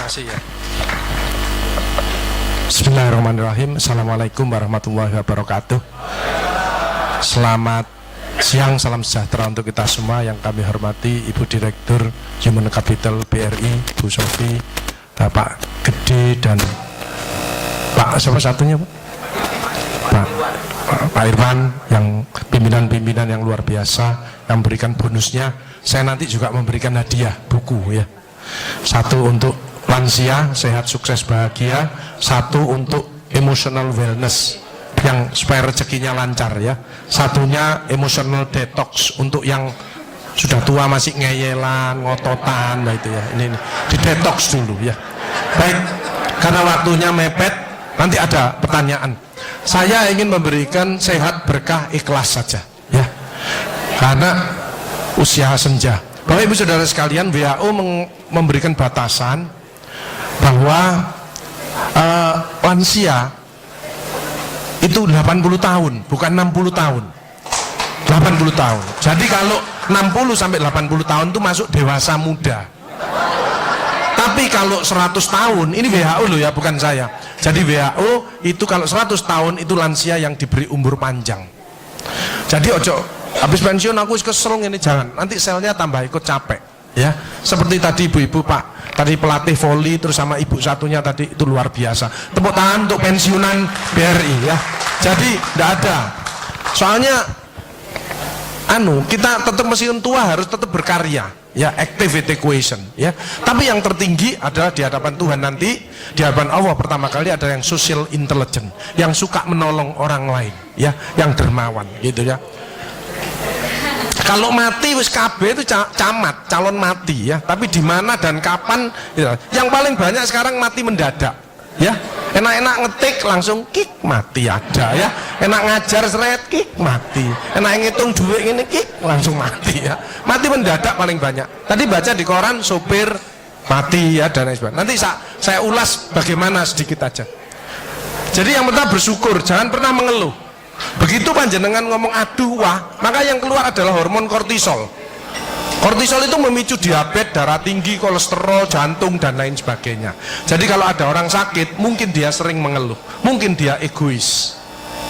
kasih ya. Bismillahirrahmanirrahim. Assalamualaikum warahmatullahi wabarakatuh. Selamat siang, salam sejahtera untuk kita semua yang kami hormati Ibu Direktur Human Capital BRI, Bu Sofi, Bapak Gede, dan Pak siapa satunya Pak Irwan, yang pimpinan-pimpinan yang luar biasa yang memberikan bonusnya. Saya nanti juga memberikan hadiah buku ya. Satu untuk lansia sehat sukses bahagia, satu untuk emotional wellness yang supaya rezekinya lancar ya, satunya emotional detox untuk yang sudah tua masih ngeyelan ngototan, nah itu ya, ini di detox dulu ya. Baik, karena waktunya mepet, nanti ada pertanyaan. Saya ingin memberikan sehat berkah ikhlas saja ya, karena usia senja. Bapak Ibu Saudara sekalian, WHO memberikan batasan bahwa lansia itu 80 tahun, bukan 60 tahun. 80 tahun. Jadi kalau 60 sampai 80 tahun itu masuk dewasa muda. Tapi kalau 100 tahun, ini WHO loh ya, bukan saya. Jadi WHO itu kalau 100 tahun itu lansia yang diberi umur panjang. Jadi ojo habis pensiun aku kesel ini, jangan, nanti selnya tambah ikut capek ya. Seperti tadi ibu-ibu Pak tadi pelatih voli, terus sama ibu satunya tadi, itu luar biasa. Tepuk tangan untuk pensiunan BRI ya. Jadi tidak ada, soalnya kita tetap pensiun tua harus tetap berkarya ya, activity equation ya. Tapi yang tertinggi adalah di hadapan Tuhan nanti, di hadapan Allah pertama kali ada yang social intelligence, yang suka menolong orang lain ya, yang dermawan gitu ya. Kalau mati wis KB itu camat, calon mati ya. Tapi di mana dan kapan ya. Yang paling banyak sekarang mati mendadak ya. Enak-enak ngetik langsung kik mati ada ya. Enak ngajar seret kik mati. Enak ngitung duit ini kik langsung mati ya. Mati mendadak paling banyak. Tadi baca di koran sopir mati ya, dan lain sebagainya. Nanti saya ulas bagaimana sedikit aja. Jadi yang pertama bersyukur, jangan pernah mengeluh. Begitu panjenengan ngomong aduh wah, maka yang keluar adalah hormon kortisol. Kortisol itu memicu diabetes, darah tinggi, kolesterol, jantung, dan lain sebagainya. Jadi kalau ada orang sakit, mungkin dia sering mengeluh, mungkin dia egois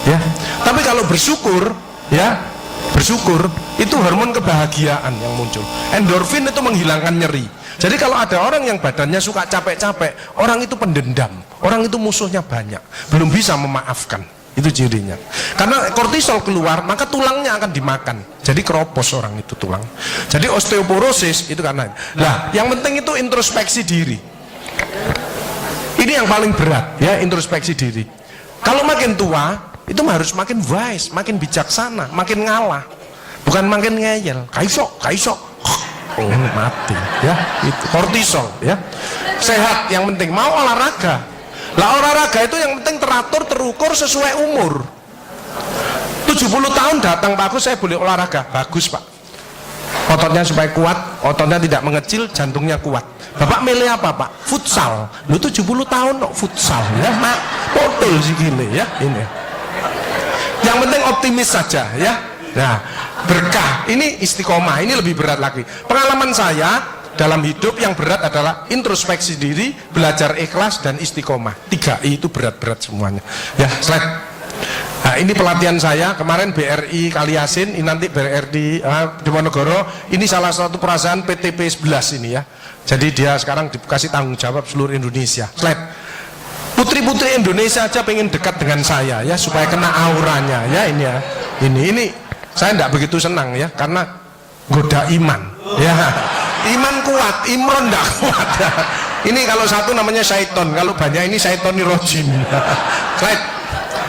ya. Tapi kalau bersyukur ya, bersyukur itu hormon kebahagiaan yang muncul. Endorfin itu menghilangkan nyeri. Jadi kalau ada orang yang badannya suka capek-capek, orang itu pendendam, orang itu musuhnya banyak, belum bisa memaafkan. Itu cirinya. Karena kortisol keluar, maka tulangnya akan dimakan. Jadi keropos orang itu tulang. Jadi osteoporosis itu karena. Nah, yang penting itu introspeksi diri. Ini yang paling berat ya, introspeksi diri. Kalau makin tua, itu harus makin wise, makin bijaksana, makin ngalah. Bukan makin ngeyel. Kaisok. Oh, mati ya. Itu kortisol ya. Sehat yang penting, mau olahraga. Lah olahraga itu yang penting teratur, terukur sesuai umur. 70 tahun datang Pak Agus, saya boleh olahraga. Bagus Pak, ototnya supaya kuat, ototnya tidak mengecil, jantungnya kuat. Bapak milih apa Pak? Futsal. Lu 70 tahun kok futsal ya Mak, potol sih gini ya. Ini yang penting optimis saja ya. Nah, berkah ini istiqomah, ini lebih berat lagi. Pengalaman saya dalam hidup yang berat adalah introspeksi diri, belajar ikhlas, dan istiqomah. 3I itu berat-berat semuanya ya. Slide. Nah, ini pelatihan saya kemarin BRI Kaliasin, ini nanti BRI di Monogoro. Ini salah satu perusahaan PTP 11 ini ya. Jadi dia sekarang dikasih tanggung jawab seluruh Indonesia. Slide. Putri-putri Indonesia aja pengen dekat dengan saya ya, supaya kena auranya ya. Ini ya, ini saya tidak begitu senang ya, karena goda iman ya. Iman kuat, Imron tidak kuat ya. Ini kalau satu namanya syaiton, kalau banyak ini syaitoni rojim. Slide.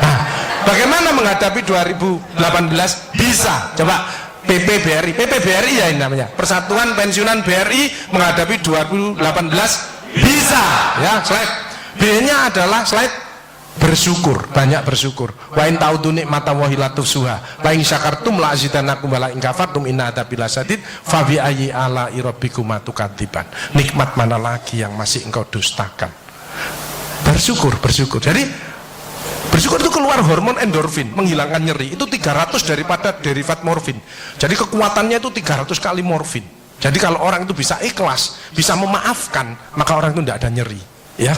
Nah, bagaimana menghadapi 2018? Bisa, coba PPBRI ya ini namanya, Persatuan Pensiunan BRI menghadapi 2018 bisa ya. Slide. B-nya adalah slide bersyukur, banyak bersyukur. Wa in ta'udu nikmatallahi la tuhsuha wa in syakartum la azidanakum wa la in kafartum inna adzabi lasyadid fa bi ayyi ala'i rabbikuma tukadziban. Nikmat mana lagi yang masih engkau dustakan? Bersyukur. Jadi bersyukur itu keluar hormon endorfin, menghilangkan nyeri. Itu 300 daripada derivat morfin. Jadi kekuatannya itu 300 kali morfin Jadi kalau orang itu bisa ikhlas, bisa memaafkan, maka orang itu tidak ada nyeri, ya.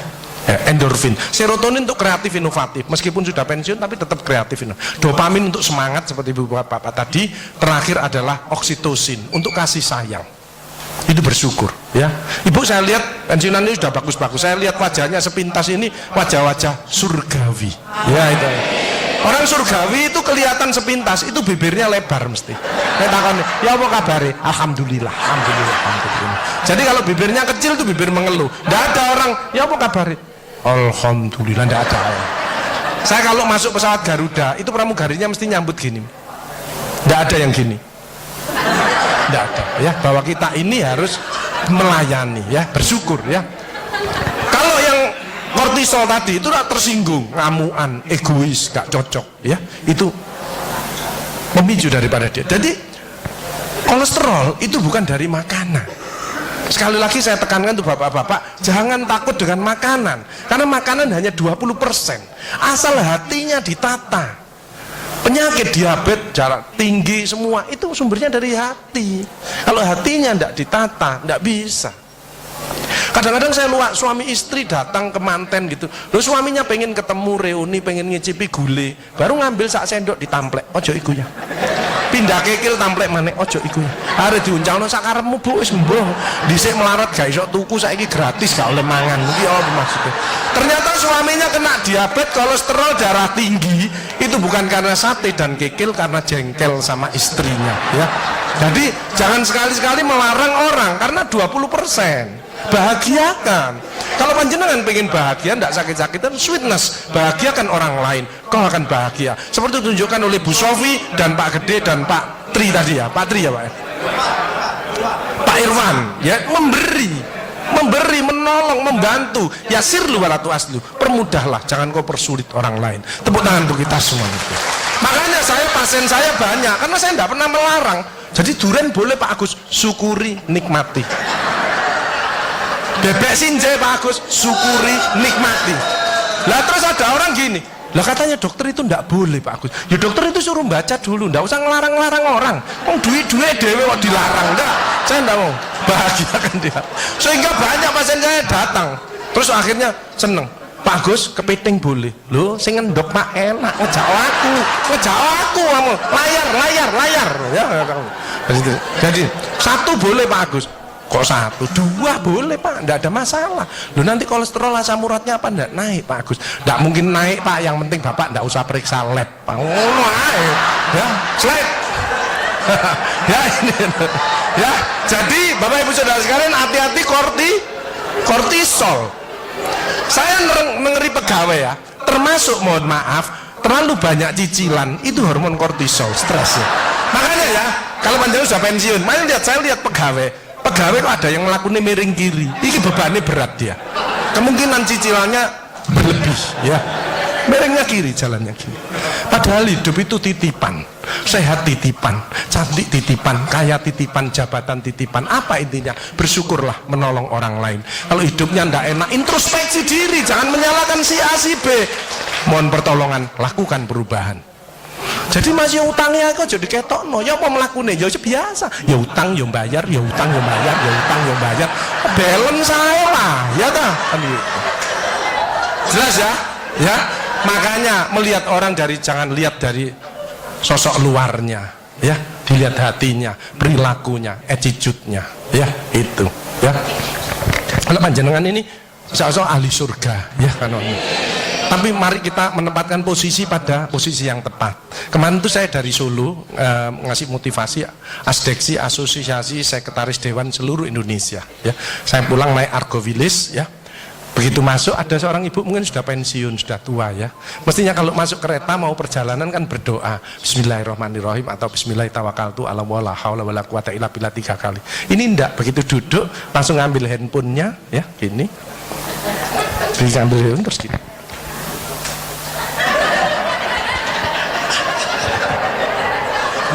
Endorfin, serotonin untuk kreatif inovatif, meskipun sudah pensiun tapi tetap kreatif inovatif. Dopamin untuk semangat seperti ibu bapak tadi. Terakhir adalah oksitosin untuk kasih sayang. Itu bersyukur, ya. Ibu saya lihat pensiunan ini sudah bagus-bagus. Saya lihat wajahnya sepintas ini wajah-wajah surgawi, ya itu. Orang surgawi itu kelihatan sepintas, itu bibirnya lebar mesti. Saya takon, ya apa kabare? Alhamdulillah, alhamdulillah, alhamdulillah. Jadi kalau bibirnya kecil itu bibir mengeluh. Tidak ada orang, ya apa kabare? Alhamdulillah, tidak ada. Saya kalau masuk pesawat Garuda, itu pramugarinya mesti nyambut gini. Tidak ada yang gini. Tidak ada, ya. Bahwa kita ini harus melayani, ya, bersyukur, ya. Kalau yang kortisol tadi itu tersinggung, ngamuan, egois, gak cocok, ya. Itu memicu daripada dia. Jadi kolesterol itu bukan dari makanan. Sekali lagi saya tekankan tuh bapak-bapak, jangan takut dengan makanan, karena makanan hanya 20%. Asal hatinya ditata. Penyakit diabetes, jarak tinggi, semua itu sumbernya dari hati. Kalau hatinya tidak ditata, tidak bisa. Kadang-kadang saya luak suami istri datang ke manten gitu, loh suaminya pengen ketemu reuni, pengen ngicipi gule, baru ngambil sak sendok ditamplek, ojo iku ya. Pindah kekil tamplek maneh, ojo iku ya. Arep diuncalno sak karepmu Bu, wis mbuh. Dhisik melarat gak iso tuku, saiki gratis gak oleh mangan. Iki apa maksudnya? Ternyata suaminya kena diabetes, kolesterol, darah tinggi, itu bukan karena sate dan kekil, karena jengkel sama istrinya, ya. Jadi jangan sekali-sekali melarang orang karena 20%. Bahagiakan. Kalau panjenengan pengen bahagia, tidak sakit-sakitan, sweetness, bahagiakan orang lain, kau akan bahagia. Seperti ditunjukkan oleh Bu Sofi dan Pak Gede dan Pak Tri tadi, ya. Pak Tri, ya Pak, ya. Pak Irwan, ya, memberi, menolong, membantu. Ya sirlu walatu aslu, permudahlah, jangan kau persulit orang lain. Tepuk tangan untuk kita semua itu. Makanya pasien saya banyak, karena saya tidak pernah melarang. Jadi durian boleh Pak Agus, syukuri, nikmati. Bebek sinjai Pak Agus, syukuri, nikmati. Lah terus ada orang gini, lah katanya dokter itu ndak boleh Pak Agus. Ya dokter itu suruh baca dulu, ndak usah ngelarang-larang orang. Duit-duit dewe kok dilarang, enggak. Saya ndak mau, bahagiakan dia. Sehingga banyak pasien saya datang, terus akhirnya seneng. Pak Agus, kepiting boleh. Loh, sing ngendok Pak enak, ngejak aku kamu. Layar. Ya, jadi satu boleh Pak Agus. Kok satu, dua boleh Pak, enggak ada masalah. Loh nanti kolesterol asam uratnya apa enggak naik Pak Agus? Enggak mungkin naik Pak, yang penting Bapak enggak usah periksa lab Pak. Oh, ya, slide. Ya ini. Ya, jadi Bapak Ibu Saudara sekalian, hati-hati kortisol. Saya ngeri pegawai ya, termasuk mohon maaf, terlalu banyak cicilan, itu hormon kortisol, stres ya. Makanya ya, kalau panjang sudah pensiun, saya lihat pegawai kok ada yang melakukan miring kiri, ini bebannya berat dia, kemungkinan cicilannya berlebih ya, miringnya kiri, jalannya kiri. Padahal hidup itu titipan, sehat titipan, cantik titipan, kaya titipan, jabatan titipan. Apa intinya? Bersyukurlah, menolong orang lain. Kalau hidupnya ndak enak, introspeksi diri, jangan menyalahkan si A si B, mohon pertolongan, lakukan perubahan. Jadi masih utangnya kok jadi ketokno, ya apa melakukannya? Ya biasa, ya utang, ya bayar, ya utang, ya bayar, ya utang, ya bayar. Balance saya lah, ya tak? Jelas ya? Ya, makanya melihat orang jangan lihat dari sosok luarnya, ya, dilihat hatinya, perilakunya, attitude-nya, ya, itu, ya. Kalau panjenengan ini sosok ahli surga, ya kan? Tapi mari kita menempatkan posisi pada posisi yang tepat. Kemarin itu saya dari Solo ngasih motivasi asdeksi asosiasi sekretaris dewan seluruh Indonesia. Ya, saya pulang naik Argo Wilis, ya. Begitu masuk ada seorang ibu mungkin sudah pensiun, sudah tua ya. Mestinya kalau masuk kereta mau perjalanan kan berdoa Bismillahirrahmanirrahim atau Bismillahirrahmanirrahim ala wala haula wala quwata illa billah 3 kali. Ini enggak, begitu duduk langsung ngambil handphonenya, ya, gini. Ngambil handphone terus gini.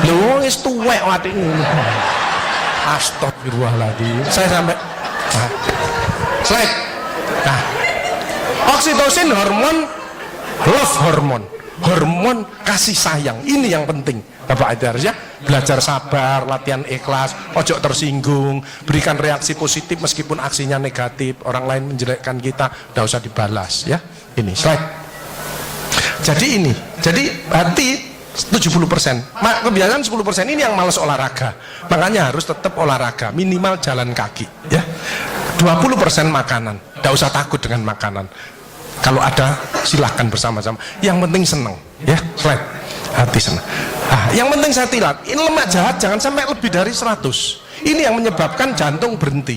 Lho wis tuwek watik ngono. Astagfirullahaladzim. Saya sampai slide. Nah, oksitosin hormon love hormon. hormon kasih sayang. Ini yang penting Bapak Ibu harus ya belajar sabar, latihan ikhlas, ojo tersinggung, berikan reaksi positif meskipun aksinya negatif, orang lain menjelekkan kita, tidak usah dibalas ya. Ini slide. Jadi hati 70%, kebiasaan 10%, ini yang malas olahraga. Makanya harus tetap olahraga, minimal jalan kaki ya. 20% makanan, tidak usah takut dengan makanan. Kalau ada silahkan bersama-sama. Yang penting senang ya. Slide. Hati senang. Yang penting saya tilat, ini lemak jahat jangan sampai lebih dari 100. Ini yang menyebabkan jantung berhenti,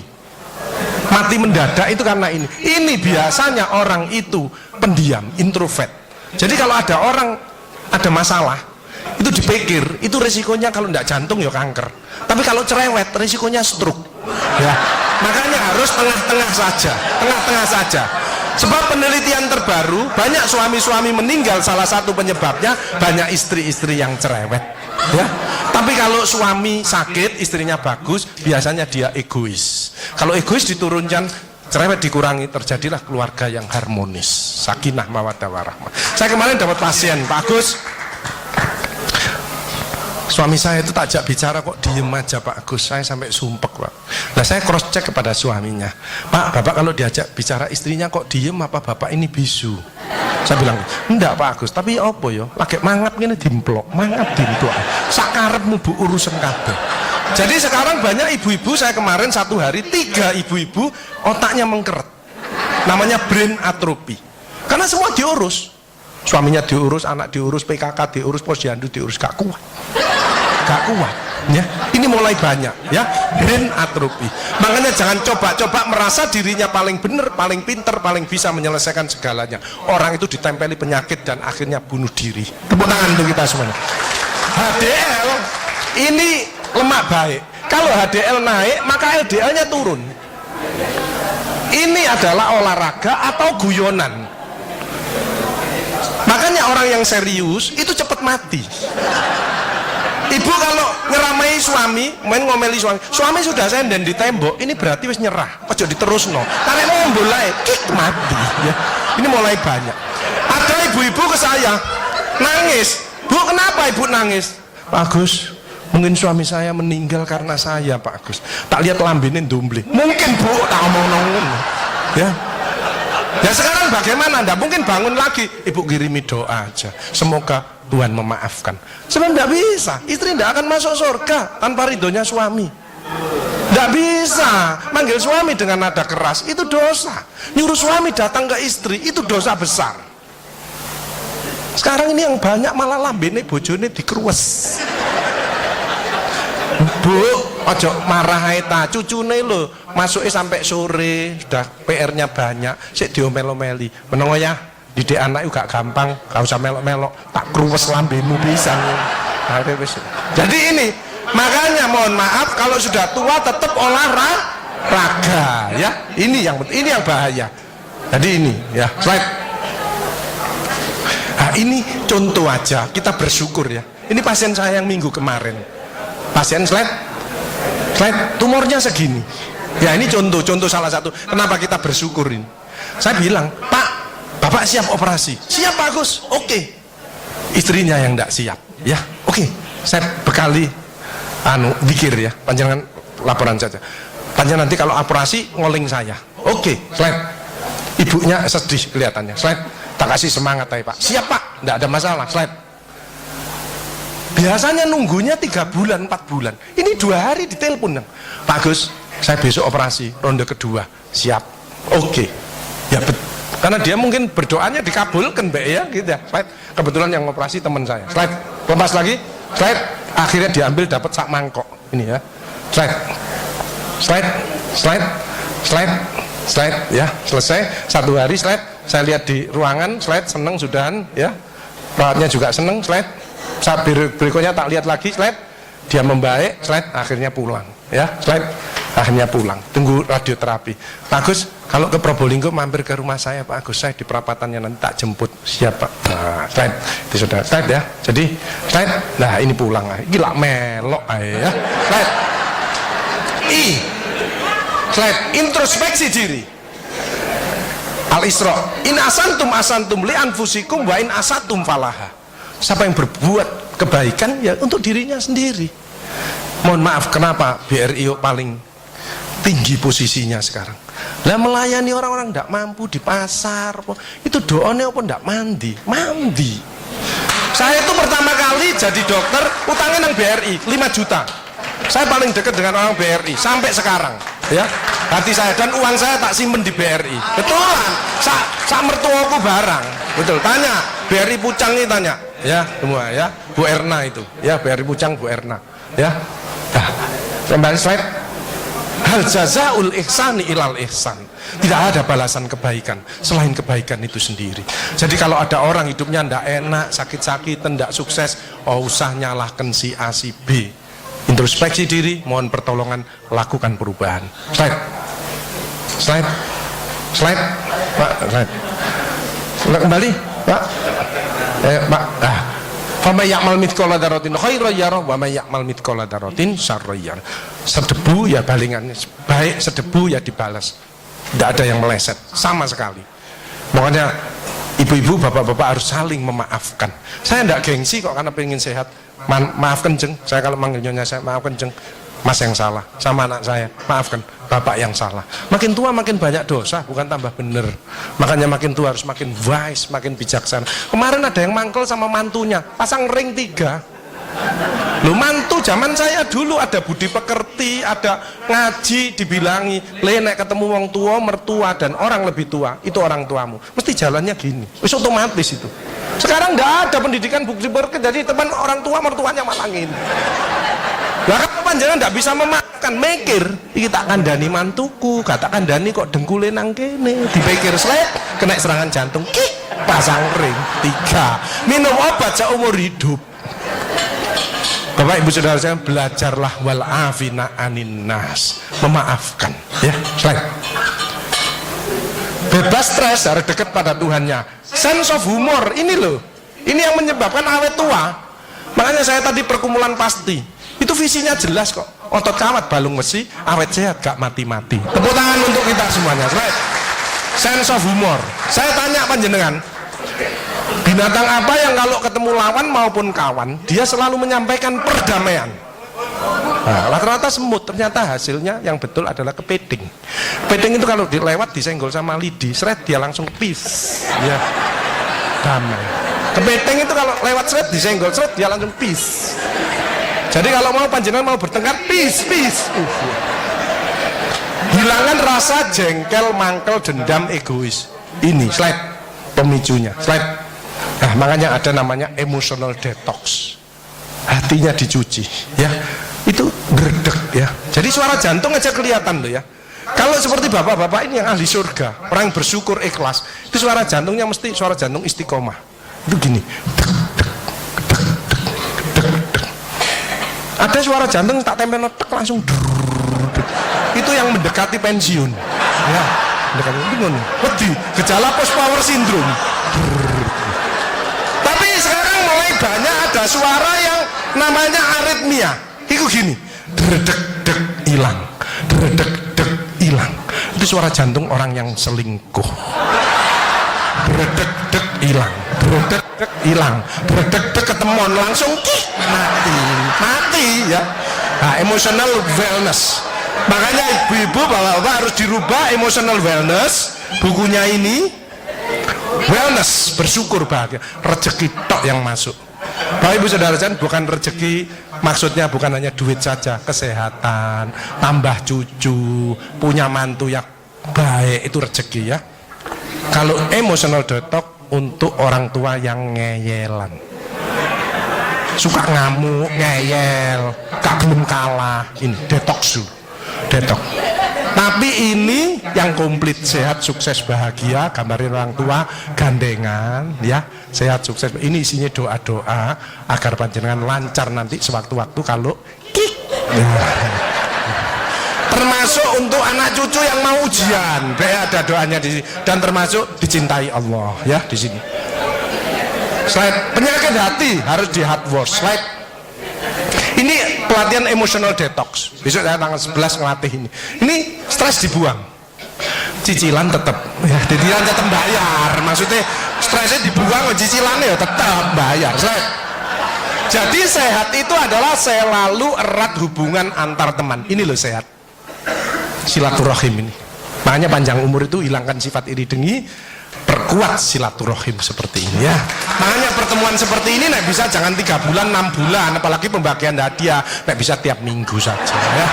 mati mendadak itu karena ini. Ini biasanya orang itu pendiam, introvert. Jadi kalau ada orang ada masalah, itu dipikir, itu resikonya kalau tidak jantung ya kanker. Tapi kalau cerewet, resikonya stroke. Ya, makanya harus tengah-tengah saja. Sebab penelitian terbaru, banyak suami-suami meninggal, salah satu penyebabnya banyak istri-istri yang cerewet. Ya, tapi kalau suami sakit, istrinya bagus, biasanya dia egois. Kalau egois diturunkan, cerewet dikurangi, terjadilah keluarga yang harmonis, sakinah mawaddah warahmah. Saya kemarin dapat pasien, Pak Agus, suami saya itu tak ajak bicara kok diem aja Pak Agus, saya sampai sumpek Pak. Nah saya cross check kepada suaminya, Pak, Bapak kalau diajak bicara istrinya kok diem, apa Bapak ini bisu? Saya bilang, enggak Pak Agus, tapi apa ya, lagi mangap gini dimplok, sakarepmu bu urusan kabeh. Jadi sekarang banyak ibu-ibu, saya kemarin satu hari 3 ibu-ibu otaknya mengkeret, namanya brain atrophy, karena semua diurus, suaminya diurus, anak diurus, PKK diurus, posyandu diurus, gak kuat ya. Ini mulai banyak ya, brain atrophy. Makanya jangan coba-coba merasa dirinya paling benar, paling pinter, paling bisa menyelesaikan segalanya. Orang itu ditempeli penyakit dan akhirnya bunuh diri. Tepuk tangan untuk kita semuanya. HDL ini lemak baik. Kalau HDL naik, maka LDL-nya turun. Ini adalah olahraga atau guyonan. Makanya orang yang serius itu cepat mati. Ibu kalau ngeramai suami, main ngomeli suami sudah senden di tembok, ini berarti wis nyerah, ojo diterusno. Karena mau mulai kik mati ya. Ini mulai banyak. Ada ibu-ibu ke saya nangis, Bu kenapa ibu nangis? Pak Agus, mungkin suami saya meninggal karena saya Pak Agus. Tak lihat lambene ndumbli. Mungkin Bu, tak omong-omong ya. Ya sekarang bagaimana? Nggak mungkin bangun lagi. Ibu kirimi doa aja, semoga Tuhan memaafkan. Sebab tidak bisa, istri tidak akan masuk surga tanpa ridhonya suami. Tidak bisa manggil suami dengan nada keras, itu dosa. Nyuruh suami datang ke istri, itu dosa besar. Sekarang ini yang banyak malah lambene bojone dikruwes. Bu, ojo marah ta, cucune lho, masuknya sampai sore, sudah PR-nya banyak, sik diomel-omeli. Meneng ya, didik anak itu gak gampang, gak usah melok-melok, tak kruwes lambemu pisan. Jadi ini, makanya mohon maaf kalau sudah tua tetap olahraga ya. Ini yang bahaya. Jadi ini ya, slide. Nah, ini contoh aja, kita bersyukur ya. Ini pasien saya yang minggu kemarin. Pasien slide, tumornya segini. Ya ini contoh salah satu. Kenapa kita bersyukurin? Saya bilang, Pak, Bapak siap operasi? Siap Pak Agus. Oke. Istrinya yang tidak siap. Ya, oke. Saya bekali, dikir ya. Panjangan laporan saja. Panjangan nanti kalau operasi ngoling saya. Oke, slide. Ibunya sedih kelihatannya. Slide. Tak kasih semangat aja Pak. Siap Pak, tidak ada masalah. Slide. Biasanya nunggunya 3 bulan, 4 bulan. Ini 2 hari ditelepon. Pak Gus, saya besok operasi ronde kedua. Siap. Oke. Ya karena dia mungkin berdoanya dikabulkan Mbak ya gitu ya. Slide. Kebetulan yang operasi teman saya. Slide. Lepas lagi. Slide. Akhirnya diambil dapat sak mangkok. Ini ya. Slide. Slide ya. Selesai 1 hari slide. Saya lihat di ruangan slide, seneng sudahan ya. Perawatnya juga seneng slide. Saat berikutnya tak lihat lagi slide, dia membaik slide, akhirnya pulang ya. Slide, akhirnya pulang, tunggu radioterapi. Pak Agus, kalau ke Probolinggo mampir ke rumah saya Pak Agus, saya di perapatannya nanti tak jemput. Siap Pak. Nah, slide itu sudah slide ya. Jadi slide, nah ini pulang gila melok ya. Slide slide introspeksi diri. Al-Isra, in asantum li anfusikum wa in asatum falaha. Siapa yang berbuat kebaikan ya untuk dirinya sendiri. Mohon maaf, kenapa BRI paling tinggi posisinya sekarang? Lah melayani orang-orang tidak mampu di pasar, itu doanya apa tidak mandi. Saya itu pertama kali jadi dokter utangnya nang BRI 5 juta. Saya paling dekat dengan orang BRI sampai sekarang, ya. Hati saya dan uang saya tak simpen di BRI. Betulan, sak mertuaku barang. Betul, tanya BRI Pucang ini, tanya, ya semua, ya Bu Erna itu, ya BRI Pucang Bu Erna, ya. Nah, kembali slide. Hal jazaul ihsani ilal ihsan. Tidak ada balasan kebaikan selain kebaikan itu sendiri. Jadi kalau ada orang hidupnya ndak enak, sakit-sakitan, ndak sukses, oh usah nyalahkan si A si B. Introspeksi diri, mohon pertolongan, lakukan perubahan. Slide Pak, slide. Kembali Pak, Pak. Fama ya'mal mithqala dzarratin khairan yarah wa may ya'mal mithqala dzarratin syarran yarah. Sedebu ya balingannya, baik sedebu ya dibalas. Tidak ada yang meleset sama sekali. Makanya ibu-ibu, bapak-bapak harus saling memaafkan. Saya tidak gengsi kok karena pengen sehat. Maafkan jeng, saya kalau manggil nyonya saya, maafkan jeng, mas yang salah, sama anak saya, maafkan bapak yang salah. Makin tua makin banyak dosa, bukan tambah bener. Makanya makin tua harus makin wise, makin bijaksana. Kemarin ada yang mangkel sama mantunya, pasang ring 3. Lu mantu zaman saya dulu ada budi pekerti, ada ngaji, dibilangi, nek ketemu wong tua, mertua dan orang lebih tua, itu orang tuamu. Mesti jalannya gini. Wis otomatis itu. Sekarang enggak ada pendidikan budi pekerti, jadi teman orang tua mertuanya malangin. Lah kan panjenengan enggak bisa memaafkan, mikir, iki tak kandhani mantuku, gak tak kandhani kok dengkule nang kene, dipikir slek, kena serangan jantung, kik, pasang ring 3. Minum obat seumur hidup. Bapak Ibu Saudara saya, belajarlah wal afina anin nas, memaafkan, ya. Slide. Bebas stres, harus dekat pada Tuhannya. Sense of humor ini loh, ini yang menyebabkan awet tua. Makanya saya tadi perkumpulan pasti itu visinya jelas kok, otot kawat balung besi, awet sehat gak mati-mati. Tepuk tangan untuk kita semuanya. Slide. Sense of humor. Saya tanya panjenengan, binatang apa yang kalau ketemu lawan maupun kawan dia selalu menyampaikan perdamaian? Nah, rata-rata semut, ternyata hasilnya yang betul adalah kepiting. Kepiting itu kalau dilewat disenggol sama lidi, seret dia langsung peace, ya, damai. Kepiting itu kalau lewat seret disenggol seret dia langsung peace. Jadi kalau mau panjenengan mau bertengkar, peace. Hilangkan rasa jengkel, mangkel, dendam, egois. Ini slide pemicunya. Slide. Nah, makanya ada namanya emotional detox. Hatinya dicuci, ya. Itu gerdek, ya. Jadi suara jantung aja kelihatan loh, ya. Kalau seperti bapak-bapak ini yang ahli surga, orang yang bersyukur ikhlas, itu suara jantungnya mesti suara jantung istiqomah. Itu gini. Ada suara jantung tak tempel tek langsung. Itu yang mendekati pensiun. Ya, mendekati bingung. Wedi, gejala post power syndrome. Tapi sekarang mulai banyak ada suara yang namanya aritmia. Itu gini, dredek-dek hilang, dredek-dek hilang. Itu suara jantung orang yang selingkuh. Dredek-dek hilang, dredek-dek hilang, dredek-dek ketemuan langsung mati, ya. Nah, emotional wellness. Makanya ibu-ibu, bapak-bapak harus dirubah emotional wellness. Bukunya ini wellness, bersyukur bahagia, rezeki tok yang masuk. Bapak Ibu Saudara sekalian, bukan rezeki maksudnya bukan hanya duit saja, kesehatan, tambah cucu, punya mantu yang baik, itu rezeki, ya. Kalau emotional detox untuk orang tua yang ngeyelan, suka ngamuk, ngeyel, gak belum kalah, ini detox dulu, detox. Tapi ini yang komplit, sehat, sukses, bahagia, gambarin orang tua, gandengan, ya, sehat, sukses. Ini isinya doa-doa agar panjenengan lancar nanti sewaktu-waktu kalau kik. Termasuk untuk anak cucu yang mau ujian, ada doanya di sini, dan termasuk dicintai Allah, ya, di sini. Slide penyakit hati harus di hard work. Slide. Ini pelatihan emotional detox. Besok saya tanggal 11 ngelatih ini. Ini stres dibuang. cicilan tetep ya, cicilan tetep bayar, maksudnya stresnya dibuang, cicilannya ya tetep bayar. Jadi sehat itu adalah selalu erat hubungan antar teman. Ini loh sehat, silaturahim ini. Makanya panjang umur itu hilangkan sifat iri dengki, perkuat silaturahim seperti ini ya. Makanya pertemuan seperti ini nek bisa jangan 3 bulan 6 bulan, apalagi pembagian hadiah nek bisa tiap minggu saja ya.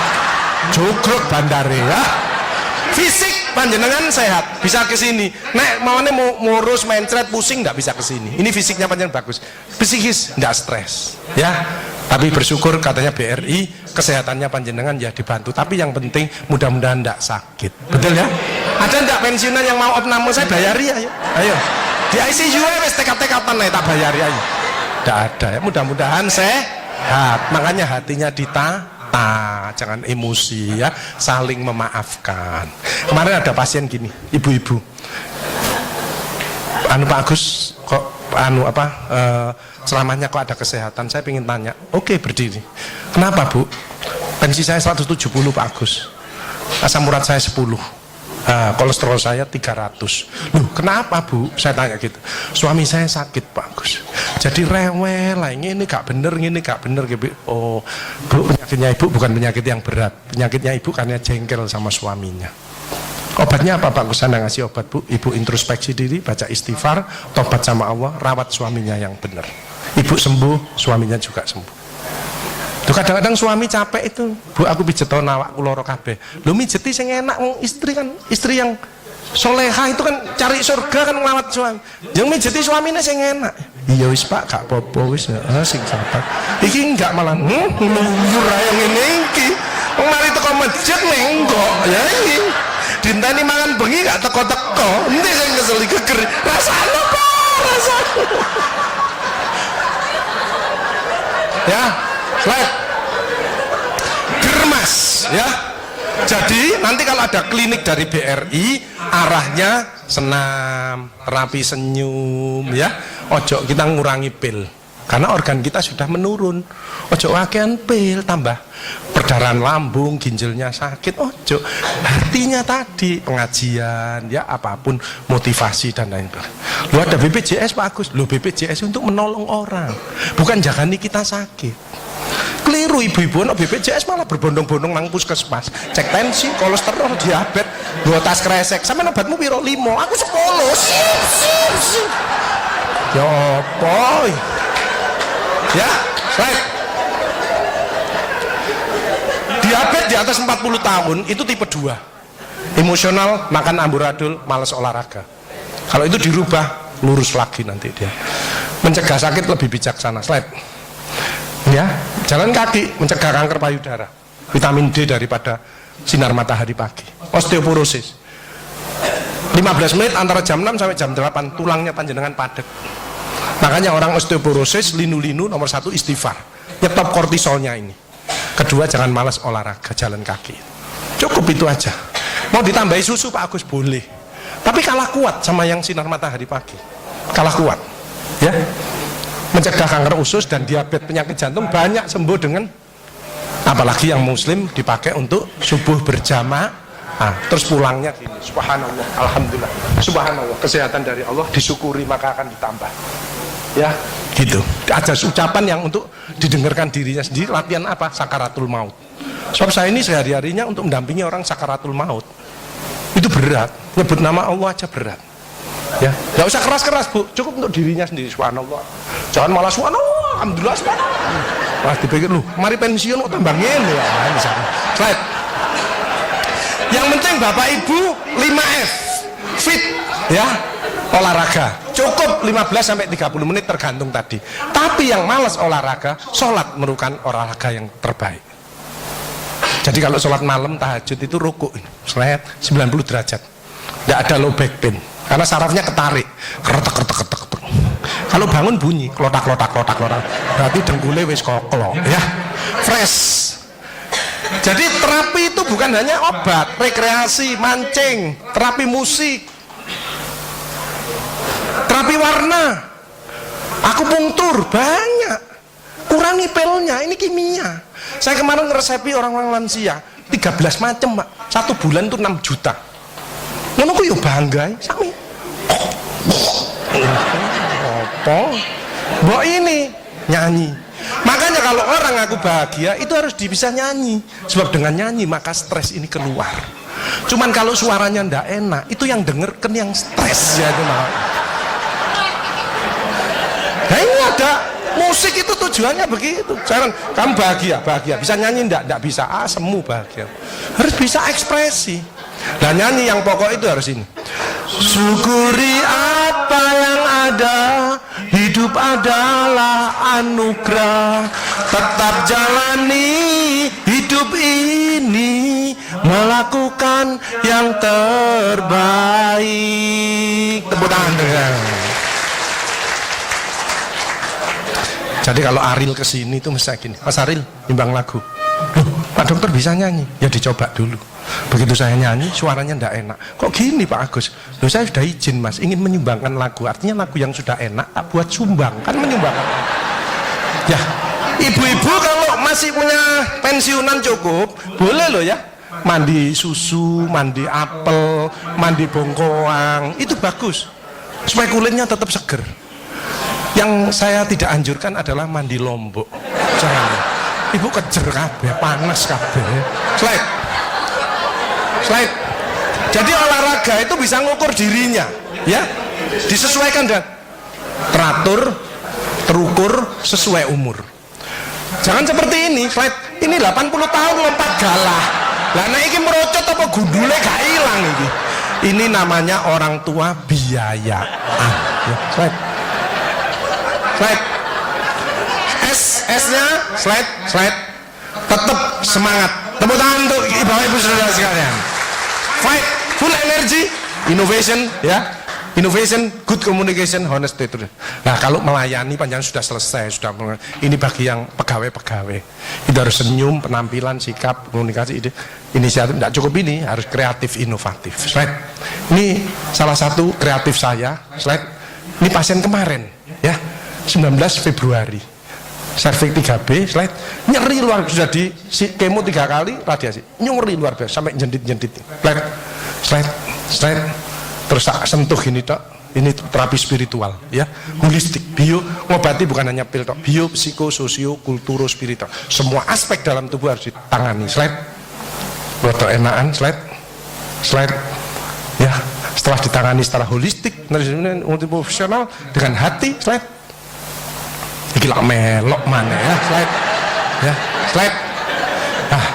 Jogrok bandare ya. Fisik panjenengan sehat bisa ke sini. Nek maunya mau ngurus mencret pusing nggak bisa ke sini. Ini fisiknya panjenengan bagus. Psikis nggak stres ya. Tapi bersyukur katanya BRI kesehatannya panjenengan ya dibantu. Tapi yang penting mudah-mudahan nggak sakit. Betul ya? Ada nggak pensiunan yang mau opname saya bayari ayo. Ayo. Di ICU wes tekad-tekatan tak bayari ayo. Nggak ada ya. Mudah-mudahan sehat. Makanya hatinya jangan emosi ya, saling memaafkan. Kemarin ada pasien gini, ibu-ibu, Pak Agus kok selamanya kok ada kesehatan, saya ingin tanya. Oke, berdiri. Kenapa Bu? Pensi saya 170 Pak Agus, asam urat saya 10, kolesterol saya 300. Loh kenapa Bu? Saya tanya gitu. Suami saya sakit Pak Agus, jadi rewel lah, ini gak bener, ini gak bener gitu. Oh Bu, penyakitnya ibu bukan penyakit yang berat, penyakitnya ibu karena jengkel sama suaminya. Obatnya apa Pak Agus? Anda ngasih obat Bu, ibu introspeksi diri, baca istighfar, tobat sama Allah, rawat suaminya yang benar. Ibu sembuh, suaminya juga sembuh. Tuh kadang-kadang suami capek itu, Bu aku pijeto awakku loro kabeh. Lho mijeti sing enak, istri kan, istri yang soleha itu kan cari surga kan ngelawat suami. Yang mijeti suaminya sing enak. Iya wis Pak, gak apa-apa wis, sing sabar. Iki enggak malah ngluyur ae ngene iki. Wong mari teko masjid nenggok ya iki. Dinteni mangan bengi gak teko-teko. Endi sing kesel geger. Rasane apa? Rasane. Ya, slide. Germas ya. Jadi nanti kalau ada klinik dari BRI arahnya senam, terapi senyum ya. Ojo kita ngurangi pil karena organ kita sudah menurun. Ojo wakian pil tambah perdarahan lambung, ginjalnya sakit. Ojo, hatinya tadi pengajian ya, apapun motivasi dan lain-lain. Lu ada BPJS Pak Agus, lu BPJS untuk menolong orang, bukan jagani kita sakit. Keliru ibu-ibu, no BPJS malah berbondong-bondong nang puskesmas, cek tensi, kolesterol, diabetes, dua tas kresek, sama obatmu piro 5, aku 10. Sip. Ya boy. Ya, baik. Diabetes di atas 40 tahun itu tipe 2. Emosional, makan amburadul, malas olahraga. Kalau itu dirubah, lurus lagi nanti dia. Mencegah sakit lebih bijaksana. Slide. Ya, jalan kaki mencegah kanker payudara, vitamin D daripada sinar matahari pagi. Osteoporosis 15 menit antara jam 6 sampai jam 8 tulangnya panjenengan padat. Makanya orang osteoporosis linu-linu nomor 1 istighfar, nyetop kortisolnya ini. Kedua jangan malas olahraga, jalan kaki. Cukup itu aja. Mau ditambahi susu Pak Agus boleh, tapi kalah kuat sama yang sinar matahari pagi, kalah kuat ya. Mencegah kanker usus dan diabetes, penyakit jantung banyak sembuh dengan, apalagi yang muslim dipakai untuk subuh berjamaah. Terus pulangnya gini, subhanallah, alhamdulillah, subhanallah, kesehatan dari Allah, disyukuri maka akan ditambah ya gitu. Ada ucapan yang untuk didengarkan dirinya sendiri. Latihan apa? Sakaratul maut. Sebab saya ini sehari-harinya untuk mendampingi orang sakaratul maut itu berat, nyebut nama Allah aja berat ya. Gak usah keras-keras Bu, cukup untuk dirinya sendiri, subhanallah, jangan malah subhanallah, alhamdulillah, subhanallah. Wah dipikir lu mari pensiun kok tambah ngene ya. Misalnya slide. Yang penting Bapak Ibu 5F fit ya, olahraga cukup 15 sampai 30 menit tergantung tadi. Tapi yang malas olahraga, sholat merupakan olahraga yang terbaik. Jadi kalau sholat malam tahajud itu rukuk slide 90 derajat, tidak ada low back pain karena sarafnya ketarik, keretek. Kalau bangun bunyi klotak, berarti dengkule wis koklo ya, fresh. Jadi terapi itu bukan hanya obat, rekreasi, mancing, terapi musik, terapi warna, akupunktur, banyak. Kurangi pilnya, ini kimia. Saya kemarin ngeresepi orang-orang lansia 13 macam Pak, 1 bulan itu 6 juta. Ngono ku yo bangga sami. Apa? Mbok ini nyanyi. Makanya kalau orang aku bahagia itu harus bisa nyanyi. Sebab dengan nyanyi maka stres ini keluar. Cuman kalau suaranya ndak enak, itu yang denger kan yang stres ya itu malah. Nah ini ada musik itu tujuannya begitu. Jangan kamu bahagia, bisa nyanyi ndak bisa, semu bahagia. Harus bisa ekspresi. Dan nyanyi yang pokok itu harus ini. Syukuri apa yang ada, hidup adalah anugerah. Tetap jalani hidup ini, melakukan yang terbaik. Tepuk tangan. Jadi kalau Aril kesini itu mesti gini, Mas Aril nimbang lagu. Loh, Pak Dokter bisa nyanyi? Ya dicoba dulu. Begitu saya nyanyi, suaranya ndak enak. Kok gini Pak Agus? Loh saya sudah izin Mas, ingin menyumbangkan lagu. Artinya lagu yang sudah enak, tak buat sumbang. Kan menyumbangkan. Ya, ibu-ibu kalau masih punya pensiunan cukup, boleh loh ya. Mandi susu, mandi apel, mandi bongkoang, itu bagus. Supaya kulitnya tetap seger. Yang saya tidak anjurkan adalah mandi lombok. Jangan. Ibu kejer kabeh, panas kabeh. Slide. Jadi olahraga itu bisa ngukur dirinya, ya. Disesuaikan dengan teratur, terukur sesuai umur. Jangan seperti ini, slide. Ini 80 tahun lompat galah. Lah nek iki merocot apa gundule gak ilang iki. Ini namanya orang tua biaya. Ya, slide. S-nya slide. Tetap semangat. Tepuk tangan untuk ibu-ibu saudara sekalian. Fight, full energy, innovation, ya. Innovation, good communication, honest itu. Nah, kalau melayani panjang sudah selesai, ini bagi yang pegawai-pegawai. Itu harus senyum, penampilan, sikap, komunikasi, ide, inisiatif. Tidak cukup ini, harus kreatif, inovatif. Slide. Ini salah satu kreatif saya. Slide. Ini pasien kemarin, ya, 19 Februari. Serviks 3B, slide, nyeri luar biasa, sudah di kemo 3 kali radiasi, nyeri luar biasa sampai jendit-jendit. Slide, terus sentuh ini tok, ini terapi spiritual, ya, holistik, bio, ngobati bukan hanya pil tok, bio, psiko, sosio, kulturo, spiritual, semua aspek dalam tubuh harus ditangani. Slide, roto enakan, slide, ya, setelah ditangani secara holistik, multiprofesional dengan hati, slide. Gila melok mana ya, slide. Nah,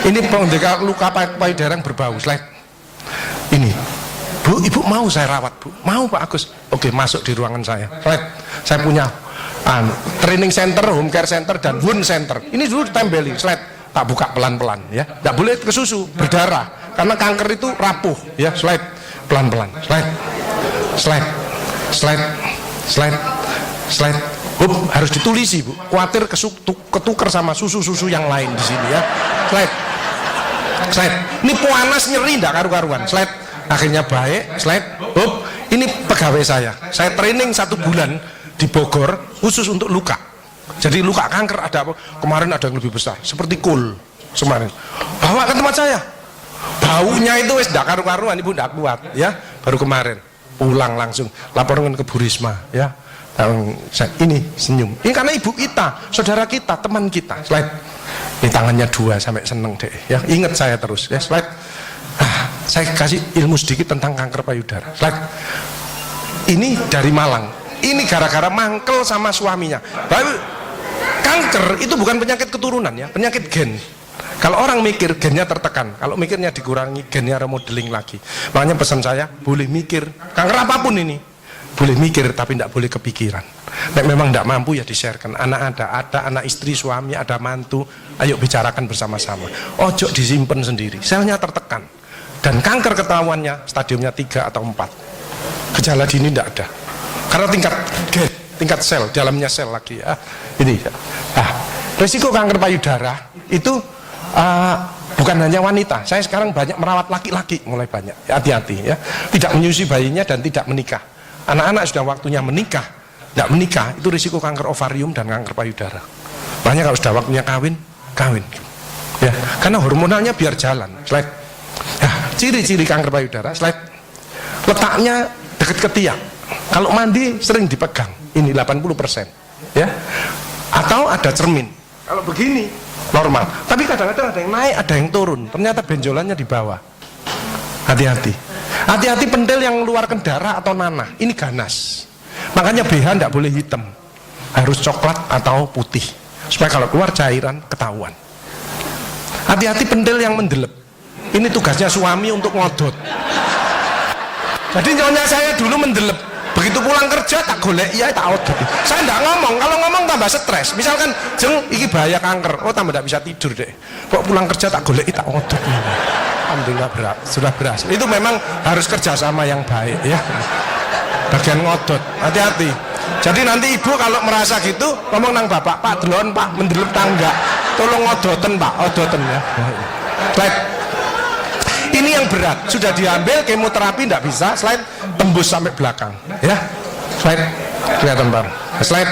ini pengendalian luka payudara yang berbau, slide. Ini, Bu, Ibu mau saya rawat, Bu? Mau Pak Agus? Oke, masuk di ruangan saya, slide. Saya punya training center, home care center, dan wound center. Ini dulu ditempeli, slide. Tak buka pelan-pelan, ya. Tidak boleh ke susu, berdarah. Karena kanker itu rapuh, ya, slide. Pelan-pelan, slide. Harus ditulisi, Bu. Khawatir ketuker sama susu-susu yang lain di sini, ya. Slide. Ini panas nyeri enggak karu-karuan. Slide. Akhirnya baik. Slide. Ini pegawai saya. Saya training 1 bulan di Bogor khusus untuk luka. Jadi luka kanker ada apa? Kemarin ada yang lebih besar, seperti kul kemarin. Bawa ke tempat saya. Baunya itu wis enggak karu-karuan, Ibu enggak kuat, ya. Baru kemarin pulang langsung laporan ke Bu Risma, ya. Ini senyum. Ini karena ibu kita, saudara kita, teman kita. Slide. Ini tangannya 2 sampai seneng deh. Ya, ingat saya terus. Ya, slide. Saya kasih ilmu sedikit tentang kanker payudara. Slide. Ini dari Malang. Ini gara-gara mangkel sama suaminya. Bahwa kanker itu bukan penyakit keturunan, ya, penyakit gen. Kalau orang mikir gennya tertekan, kalau mikirnya dikurangi gennya remodeling lagi. Makanya pesan saya, boleh mikir kanker apapun ini. Boleh mikir tapi tidak boleh kepikiran. Nek memang tidak mampu ya di-sharekan. Anak ada anak istri, suami, ada mantu. Ayo bicarakan bersama-sama. Ojo disimpan sendiri. Selnya tertekan. Dan kanker ketahuannya stadiumnya 3 atau 4. Gejala dini tidak ada. Karena tingkat sel, dalamnya sel lagi, ya. Ini. Risiko kanker payudara itu bukan hanya wanita. Saya sekarang banyak merawat laki-laki, mulai banyak. Hati-hati, ya. Tidak menyusui bayinya dan tidak menikah. Anak-anak sudah waktunya menikah, tidak menikah, itu risiko kanker ovarium dan kanker payudara. Makanya kalau sudah waktunya kawin. Ya, karena hormonalnya biar jalan. Slide. ciri-ciri kanker payudara, slide. Letaknya dekat ketiak. Kalau mandi sering dipegang, ini 80%, ya. Atau ada cermin. Kalau begini normal, tapi kadang-kadang ada yang naik, ada yang turun. Ternyata benjolannya di bawah. Hati-hati. Hati-hati pentil yang mengeluarkan darah atau nanah. Ini ganas. Makanya BH tidak boleh hitam, harus coklat atau putih, supaya kalau keluar cairan ketahuan. Hati-hati pentil yang mendelep. Ini tugasnya suami untuk ngodot. Jadi nyonya saya dulu mendelep, begitu pulang kerja tak golek, iya tak odot. Saya tidak ngomong, kalau ngomong tambah stres. Misalkan jeng iki bahaya kanker, oh tambah tidak bisa tidur deh. Kok pulang kerja tak golek, tak odot. Alhamdulillah sudah berhasil. Itu memang harus kerjasama yang baik ya. Bagian ngodot, hati-hati. Jadi nanti ibu kalau merasa gitu ngomong nang bapak, Pak delon Pak mendelep tangga, tolong ngodoten Pak, odoten ya. Slide. Ini yang berat, sudah diambil kemoterapi tidak bisa, slide tembus sampai belakang ya. Slide kelihatan Pak. Slide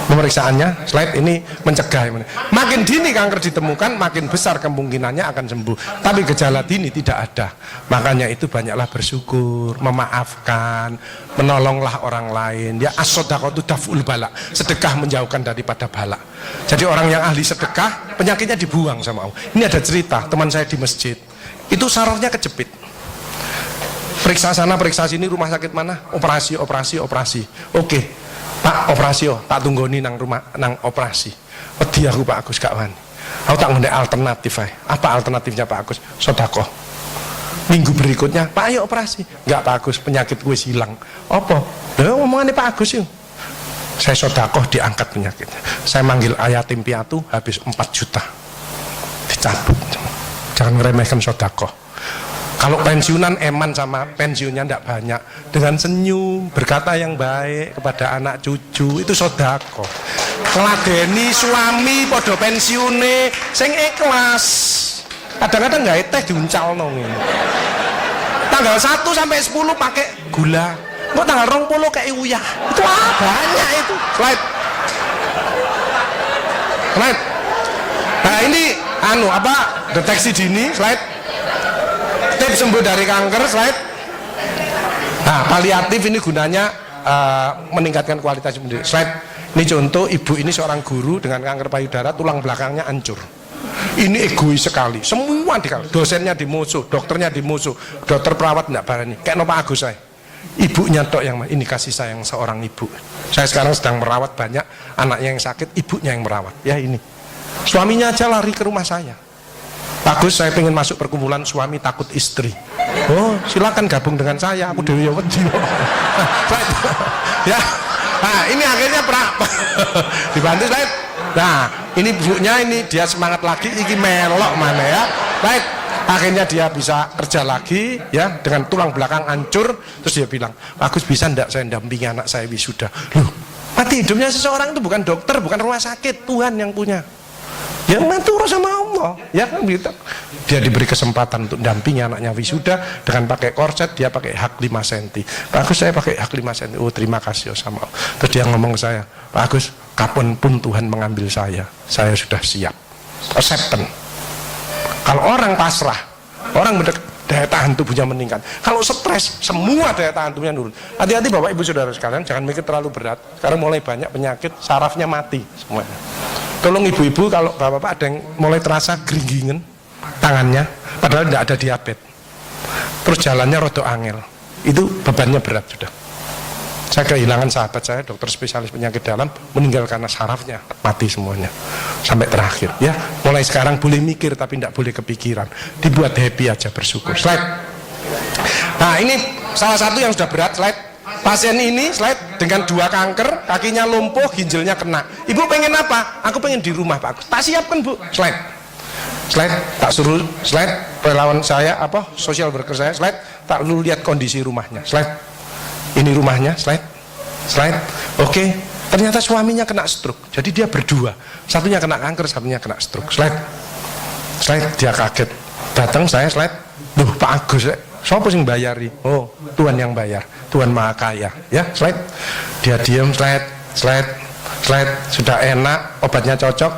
pemeriksaannya, slide ini mencegah. Makin dini kanker ditemukan, makin besar kemungkinannya akan sembuh. Tapi gejala dini tidak ada. Makanya itu banyaklah bersyukur, memaafkan, menolonglah orang lain. Ya as-shadaqatu daf'ul bala. Sedekah menjauhkan daripada bala. Jadi orang yang ahli sedekah, penyakitnya dibuang sama Allah. Ini ada cerita, teman saya di masjid. Itu sarafnya kejepit. Periksa sana, periksa sini, rumah sakit mana? Operasi. Oke. Pak operasi tak tunggoni nang rumah nang operasi. Wedi aku Pak Agus gak wani. Aku tak ngene alternatif ae. Apa alternatifnya Pak Agus? Sedekah. Minggu berikutnya, Pak ayo operasi. Enggak Pak Agus, penyakit gue hilang. Apa? Lha ngomongane Pak Agus yuk. Saya sedekah diangkat penyakitnya. Saya manggil yatim piatu habis 4 juta. Dicabut. Jangan meremehkan sedekah. Kalau pensiunan eman sama pensiunnya tidak banyak, dengan senyum berkata yang baik kepada anak cucu itu sedekah. Ngeladeni suami podo pensiune sing ikhlas. Kadang-kadang nggak teh diuncal nong ini. Tanggal 1 sampai 10 pakai gula, kok tanggal 20 kayak uyah. Itu banyak itu. Slide. Nah ini deteksi dini, slide. Tips sembuh dari kanker, slide. Nah, paliatif ini gunanya meningkatkan kualitas hidup. Slide. Ini contoh, ibu ini seorang guru dengan kanker payudara, tulang belakangnya hancur. Ini egois sekali. Semua dosennya dimusuh, dokternya dimusuh, dokter perawat tidak berani. Kayak Pak Agus saya. Ibunya tok yang ini kasih sayang seorang ibu. Saya sekarang sedang merawat banyak anaknya yang sakit, ibunya yang merawat. Ya ini. Suaminya aja lari ke rumah saya. Bagus, saya pengen masuk perkumpulan suami takut istri. Oh, silakan gabung dengan saya. Aku dewi wedi. Ya. Nah, ini akhirnya dibantu saya. Nah, ini bukunya ini dia semangat lagi, iki melok mana ya. Baik. Akhirnya dia bisa kerja lagi ya dengan tulang belakang hancur. Terus dia bilang, "Bagus, bisa ndak saya dampingi anak saya wisuda?" Loh, mati hidupnya seseorang itu bukan dokter, bukan rumah sakit, Tuhan yang punya. Ya mengatur sama Allah, ya kan gitu. Dia diberi kesempatan untuk dampingi anaknya wisuda dengan pakai korset, dia pakai hak 5 cm. Pak Agus, saya pakai hak 5 cm. Oh, terima kasih sama Allah. Terus dia ngomong ke saya, Pak Agus, kapanpun Tuhan mengambil saya sudah siap. Acceptance. Kalau orang pasrah, orang daya tahan tubuhnya meningkat. Kalau stres, semua daya tahan tubuhnya turun. Hati-hati Bapak Ibu Saudara sekalian, jangan mikir terlalu berat. Sekarang mulai banyak penyakit sarafnya mati semuanya. Tolong ibu-ibu kalau bapak-bapak ada yang mulai terasa geringgingen tangannya, padahal tidak ada diabetes, terus jalannya rodo angel, itu bebannya berat sudah. Saya kehilangan sahabat saya, dokter spesialis penyakit dalam, meninggal karena sarafnya mati semuanya sampai terakhir. Ya, mulai sekarang boleh mikir tapi tidak boleh kepikiran, dibuat happy aja, bersyukur. Slide. Nah ini salah satu yang sudah berat, slide. Pasien ini, slide, dengan 2 kanker, kakinya lumpuh, ginjalnya kena. Ibu pengen apa? Aku pengen di rumah Pak Agus. Tak siapkan Bu. Slide. Tak suruh slide. Relawan saya social worker saya, slide. Tak lu lihat kondisi rumahnya. Slide. Ini rumahnya, slide. Oke. Ternyata suaminya kena stroke. Jadi dia berdua. Satunya kena kanker, satunya kena stroke. Slide. Dia kaget. Datang saya, slide. Duh Pak Agus, siapa sing bayari? Oh, Tuhan yang bayar. Tuhan Maha Kaya. Ya, slide. Dia diam, slide. Sudah enak, obatnya cocok.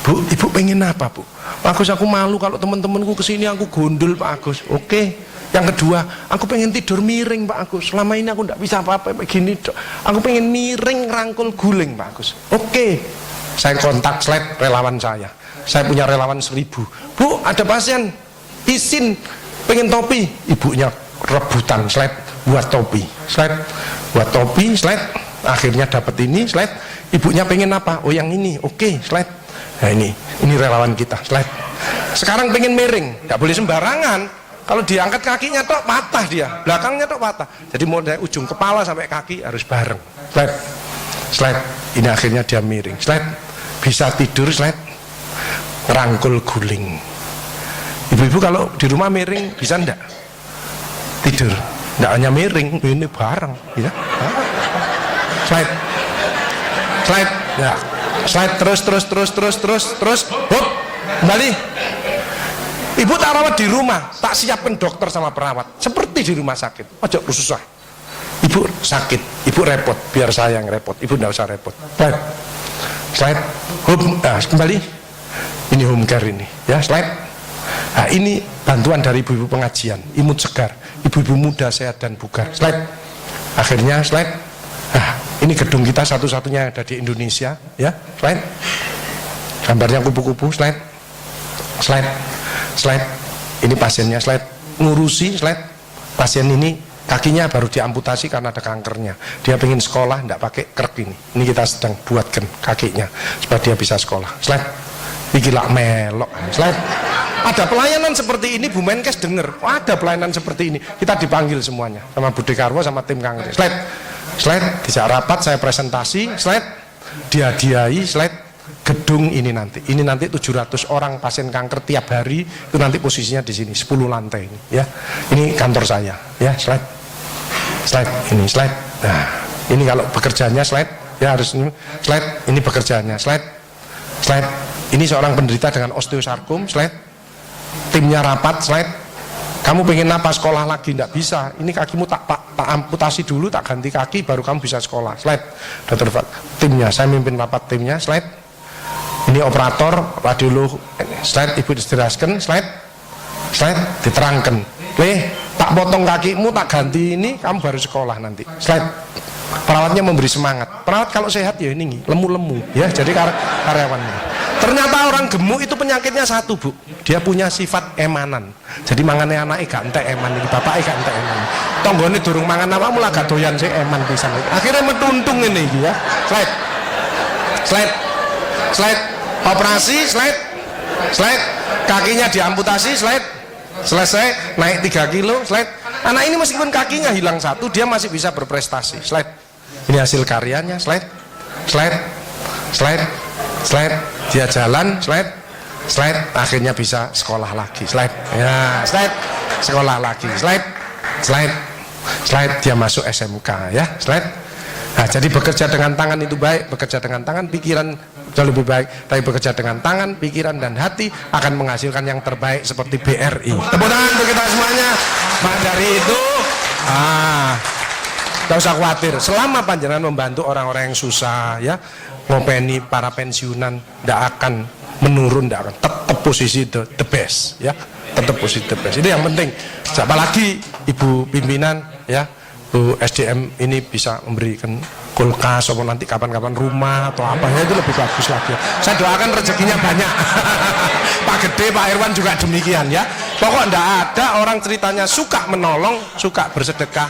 Bu, ibu pengen apa bu? Pak Agus, aku malu kalau teman-temanku kesini aku gondol Pak Agus. Oke. Yang kedua, aku pengen tidur miring Pak Agus. Selama ini aku tidak bisa apa-apa begini dok. Aku pengen miring rangkul guling Pak Agus. Oke. Saya kontak slide relawan saya. Saya punya relawan 1000. Bu, ada pasien izin pengen topi. Ibunya rebutan slide buat topi. Slide buat topi, slide. Akhirnya dapat ini slide. Ibunya pengen apa? Oh yang ini. Oke, slide. Nah ini relawan kita. Slide. Sekarang pengen miring, nggak boleh sembarangan. Kalau diangkat kakinya tok patah dia, belakangnya tok patah. Jadi mau dari ujung kepala sampai kaki harus bareng. Slide, slide. Ini akhirnya dia miring. Slide. Bisa tidur. Slide. Ngerangkul guling. Ibu-ibu kalau di rumah miring bisa ndak? Tidur. Ndak hanya miring, ini bareng. Ya. Slide. Slide. Ya. Slide terus. Hop. Kembali. Ibu tak rawat di rumah, tak siapkan dokter sama perawat seperti di rumah sakit. Ojo susah. Ibu sakit, ibu repot, biar saya yang repot. Ibu tidak usah repot. Slide, slide, home. Nah, kembali. Ini home care ini, ya slide. Nah, ini bantuan dari ibu-ibu pengajian, imut segar, ibu-ibu muda sehat dan bugar. Slide. Akhirnya slide. Nah, ini gedung kita satu-satunya yang ada di Indonesia, ya slide. Gambarnya kupu-kupu. Slide, slide. Slide, ini pasiennya. Slide, ngurusi. Slide, pasien ini kakinya baru diamputasi karena ada kankernya. Dia pengen sekolah, tidak pakai krek ini. Ini kita sedang buatkan kakinya supaya dia bisa sekolah. Slide, iki lak melok. Slide, ada pelayanan seperti ini Bu Menkes denger. Oh, ada pelayanan seperti ini. Kita dipanggil semuanya sama Budi Karwo sama tim kanker. Slide, slide, dijak rapat saya presentasi. Slide, dihadiahi. Slide, gedung ini nanti 700 orang pasien kanker tiap hari itu nanti posisinya di sini 10 lantai ini ya. Ini kantor saya ya. Slide, slide, ini slide. Nah ini kalau bekerjanya slide ya harus ini. Slide, ini bekerjanya. Slide, slide, ini seorang penderita dengan osteosarkom. Slide, timnya rapat. Slide, kamu pengen apa sekolah lagi? Tidak bisa, ini kakimu tak amputasi dulu, tak ganti kaki baru kamu bisa sekolah. Slide, dokter timnya, saya mimpin rapat timnya. Slide, ini operator radiolog. Slide, ibu dijelaskan. Slide, slide, diterangkan. Tak potong kakimu, tak ganti ini, kamu baru sekolah nanti. Slide, perawatnya memberi semangat. Perawat kalau sehat ya ini lemu-lemu ya, jadi karyawannya. Ternyata orang gemuk itu penyakitnya satu Bu, dia punya sifat emanan. Jadi mangane anake gak entek eman iki, bapake gak entek eman. Tanggane durung mangan apa mulai gak doyan sik eman pisan. Akhirnya metuntung ini iki ya. Slide, slide, slide. Operasi. Slide, slide. Kakinya diamputasi. Slide, selesai, naik 3 kilo. Slide, anak ini meskipun kakinya hilang satu dia masih bisa berprestasi. Slide, ini hasil karyanya. Slide, slide, slide, slide. Dia jalan. Slide, slide, akhirnya bisa sekolah lagi. Slide, ya slide, sekolah lagi. Slide, slide, slide, dia masuk SMK ya. Slide. Nah, jadi bekerja dengan tangan itu baik, bekerja dengan tangan pikiran jauh lebih baik, tapi bekerja dengan tangan, pikiran dan hati akan menghasilkan yang terbaik seperti BRI. Tepuk tangan untuk kita semuanya. Maka dari itu, tidak usah khawatir. Selama panjenengan membantu orang-orang yang susah, ya, ngopeni para pensiunan, tidak akan menurun, tidak akan tetap posisi the best, ya, tetap posisi the best. Itu yang penting. Apalagi ibu pimpinan, ya. Bu SDM ini bisa memberikan kulkas atau nanti kapan-kapan rumah atau apa ya, itu lebih bagus lagi. Saya doakan rezekinya banyak. Pak Gede, Pak Irwan juga demikian ya. Pokok enggak ada orang ceritanya suka menolong, suka bersedekah,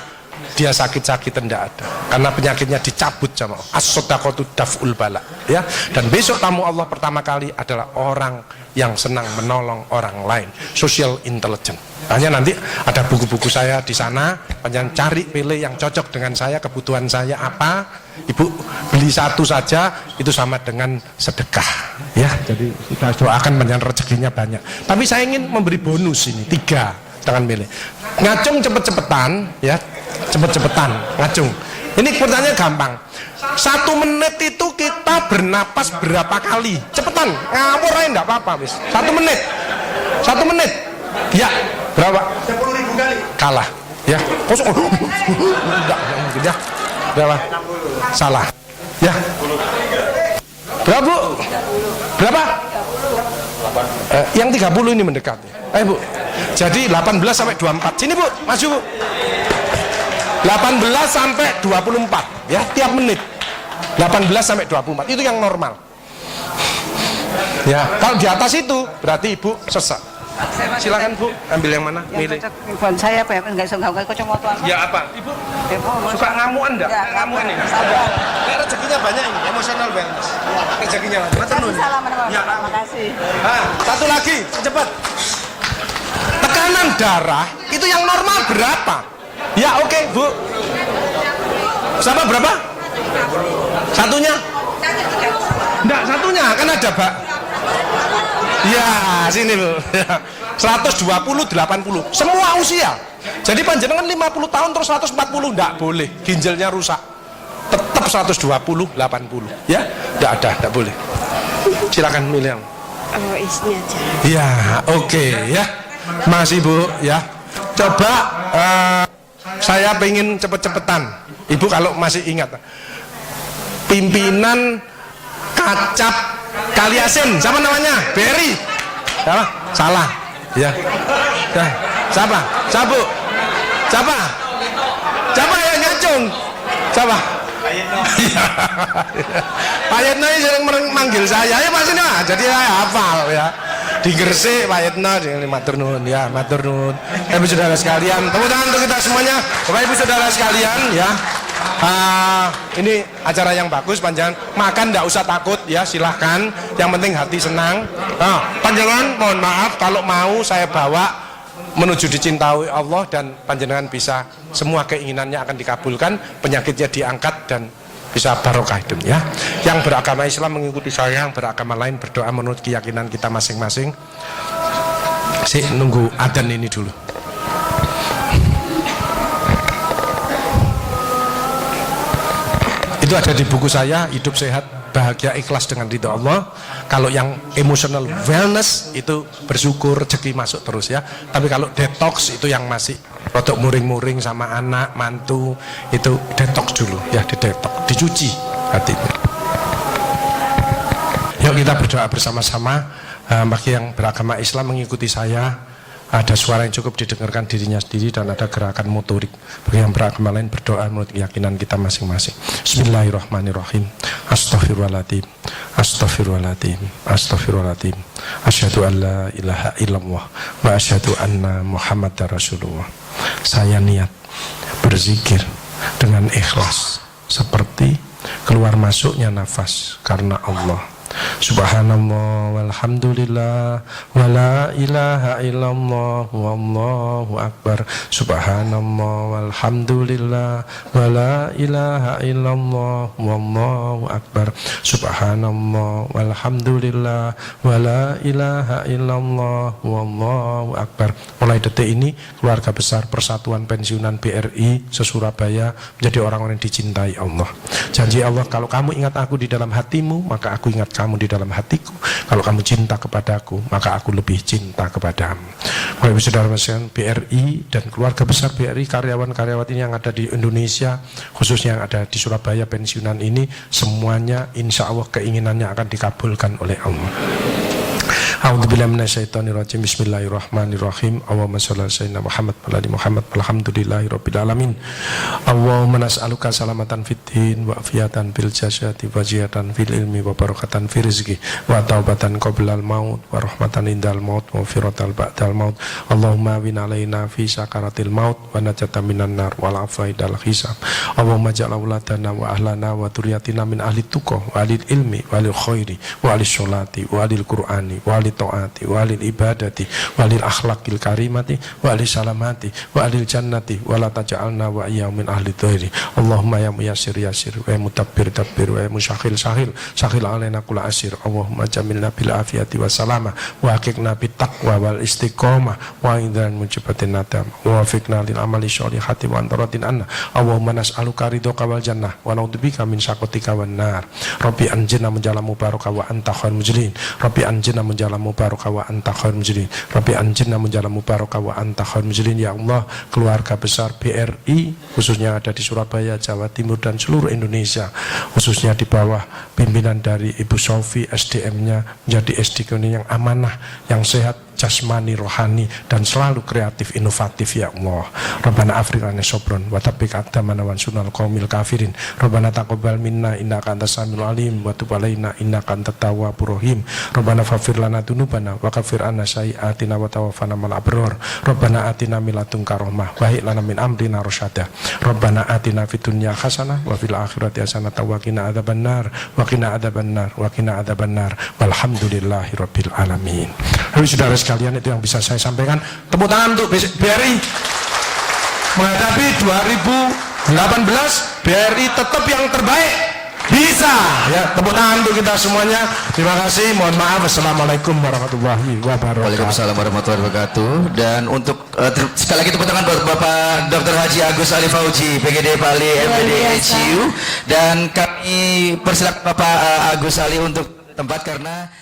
dia sakit-sakit tidak ada. Karena penyakitnya dicabut sama Allah. As-shadaqatu daf'ul bala ya. Dan besok tamu Allah pertama kali adalah orang yang senang menolong orang lain. Social intelligence. Hanya nanti ada buku-buku saya di sana, panjang cari pilih yang cocok dengan saya, kebutuhan saya apa, ibu beli satu saja itu sama dengan sedekah ya. Jadi kita doakan panjang rezekinya banyak. Tapi saya ingin memberi bonus ini 3, jangan milih. Ngacung cepet-cepetan ya, cepet-cepetan ngacung. Ini pertanyaannya gampang. 1 menit itu kita bernapas berapa kali? Cepetan, ngawur aja enggak apa-apa wis. 1 menit. 1 menit. Ya, berapa? 10.000 kali. Kalah. Ya. Kosong. Enggak mungkin ya. Berapa? Salah. Ya. Berapa Bu? Berapa? Yang 30 ini mendekat. Bu. Jadi 18 sampai 24. Sini Bu, maju Bu. 18 sampai 24 ya, tiap menit. 18 sampai 24 itu yang normal. Ya, kalau di atas itu berarti Ibu sesak. Silakan Bu, ambil yang mana? Milih. Handphone saya apa ya? Enggak bisa enggak kacamata. Ya apa? Ibu suka ngamuan enggak? Ya, Ngamuan ini. Sabar. Ya, rezekinya banyak ini, emosional wellness. Rezekinya banyak. Matur nuwun. Ya, terima kasih. Satu lagi, cepat. Tekanan darah itu yang normal berapa? Ya, oke, Bu. Sama berapa? Satunya? Enggak, satunya kan ada, Pak. Ya, sini Bu. 120 80. Semua usia. Jadi panjenengan 50 tahun terus 140 enggak boleh. Ginjalnya rusak. Tetap 120 80. Ya, enggak boleh. Silakan milih yang. Oh, isinya aja. Ya, oke ya. Masih Bu, ya. Coba saya pengen cepet-cepetan. Ibu kalau masih ingat. Pimpinan Kacap Kaliasin, siapa namanya? Berry. Siapa? Salah. Ya. Ya. Siapa? Siapa? Siapa? Siapa yang ngacung? Siapa? Pak Yetno ini sering manggil saya. Ya Pak sini Pak. Jadi saya hafal ya. Di Gresik Pak Yetno, matur nuwun ya, matur nuwun. Ibu saudara sekalian, tepuk tangan untuk kita semuanya. Bapak Ibu saudara sekalian ya. Ini acara yang bagus, panjangan makan tidak usah takut ya, silahkan, yang penting hati senang. Panjangan mohon maaf kalau mau saya bawa menuju dicintai Allah dan panjenengan bisa semua keinginannya akan dikabulkan, penyakitnya diangkat dan bisa barokah hidup ya. Yang beragama Islam mengikuti saya, yang beragama lain berdoa menurut keyakinan kita masing-masing. Nunggu adzan ini dulu. Itu ada di buku saya, Hidup Sehat Bahagia Ikhlas dengan Ridho Allah. Kalau yang emotional wellness itu bersyukur rezeki masuk terus ya. Tapi kalau detox itu yang masih rodok muring-muring sama anak, mantu, itu detox dulu ya, detox, dicuci hatinya. Yuk kita berdoa bersama-sama. Bagi yang beragama Islam mengikuti saya, ada suara yang cukup didengarkan dirinya sendiri dan ada gerakan motorik. Bagi yang beragama lain berdoa menurut keyakinan kita masing-masing. Bismillahirrahmanirrahim. Astaghfirullahaladzim. Astaghfirullahaladzim. Astaghfirullahaladzim. Asyhadu an la ilaha illallah wa asyhadu anna Muhammadar Rasulullah. Saya niat berzikir dengan ikhlas seperti keluar masuknya nafas karena Allah. Subhanallah walhamdulillah wala ilaha illallah wallahu akbar. Subhanallah walhamdulillah wala ilaha illallah wallahu akbar. Subhanallah walhamdulillah wala ilaha illallah wallahu akbar. Mulai detik ini keluarga besar Persatuan Pensiunan BRI se-Surabaya menjadi orang-orang yang dicintai Allah. Janji Allah, kalau kamu ingat aku di dalam hatimu, maka aku ingat kamu di dalam hatiku. Kalau kamu cinta kepadaku, maka aku lebih cinta kepadamu. Bapak Ibu Saudara sekalian, BRI dan keluarga besar BRI, karyawan-karyawati yang ada di Indonesia, khususnya yang ada di Surabaya pensiunan ini, semuanya insya Allah keinginannya akan dikabulkan oleh Allah. A'udzubillahi minasyaitonirrajim. Bismillahirrahmanirrahim. Allahumma shalli ala sayyidina Muhammad wa ali Muhammad. Alhamdulillahirabbil alamin. Allahumma nas'aluka salamatan fid din wa afiyatan fil jasadi wa ziyadatan fil ilmi wa barakatan fil rizqi wa taubatan qablal maut wa rahmatan indal maut wa firatan ba'dal maut. Allahumma win alaina fi sakaratil maut wa najatan minan nar wal afaidal hisab. Allahumma ja'al auladana wa ahlana wa dzurriyyatina min ahli tuqa wa ahli ilmi wa ahli khairi wa ahli sholati wa ahli qur'ani wa ahli taati wa alil ibadati wa alil akhlaqil karimati wa alil salamati wa alil jannati wa la taj'alna wa iyyahu min ahli dhairi. Allahumma ya muyassir yasir wa ya mutabbir dabbir wa ya musyahil sahil sahil alaina kulla asir. Allahumma jamilna bil afiyati wa salama wa haqiqna bit taqwa wal istiqamah wa idhan mujibatin nadam wa wafiqna lil amali sholihati wa antaratin anna. Allahumma nas'aluka ridhoka wal jannah wa na'udzubika min sakhatika wan nar. Rabbi anjina menjala mubaraka wa anta khairul mujlin. Rabbi anjina menjala munjalan mubarakah wa anta khairul munzilin. Rabbi anjirna munjalan mubarakah wa anta khairul munzilin. Ya Allah, keluarga besar BRI khususnya ada di Surabaya, Jawa Timur dan seluruh Indonesia, khususnya di bawah pimpinan dari Ibu Sofi, SDM-nya menjadi SDM yang amanah, yang sehat jasmani, rohani dan selalu kreatif, inovatif. Ya Allah, Rabbana afriqana sobron wa tabbik aqdamana wan sunnal qaumil kafirin. Rabbana taqabbal minna innaka antas samiul alim wa tub alaina innaka antat tawwabur rahim. Rabbana faghfir lana dzunubana wa kaffir anna sayyi'atina wa tawaffana ma'al abrar. Rabbana atina min ladunka rahmah wa hab lana min amrina rasyada. Rabbana atina fid dunya hasanah wa fil akhirati hasanah wa qina adzabannar wa qina adzabannar wa qina adzabannar. Walhamdulillahirabbil alamin. Saudara sekalian, itu yang bisa saya sampaikan. Tepuk tangan untuk BRI menghadapi 2018. BRI tetap yang terbaik, bisa ya. Tepuk tangan untuk kita semuanya. Terima kasih, mohon maaf. Assalamualaikum warahmatullahi wabarakatuh. Waalaikumsalam warahmatullahi wabarakatuh. Dan untuk sekali lagi tepuk tangan buat Bapak Dr. Haji Agus Ali Fauji, PGD Bali MPD HU. Dan kami persilakan Bapak Agus Ali untuk tempat karena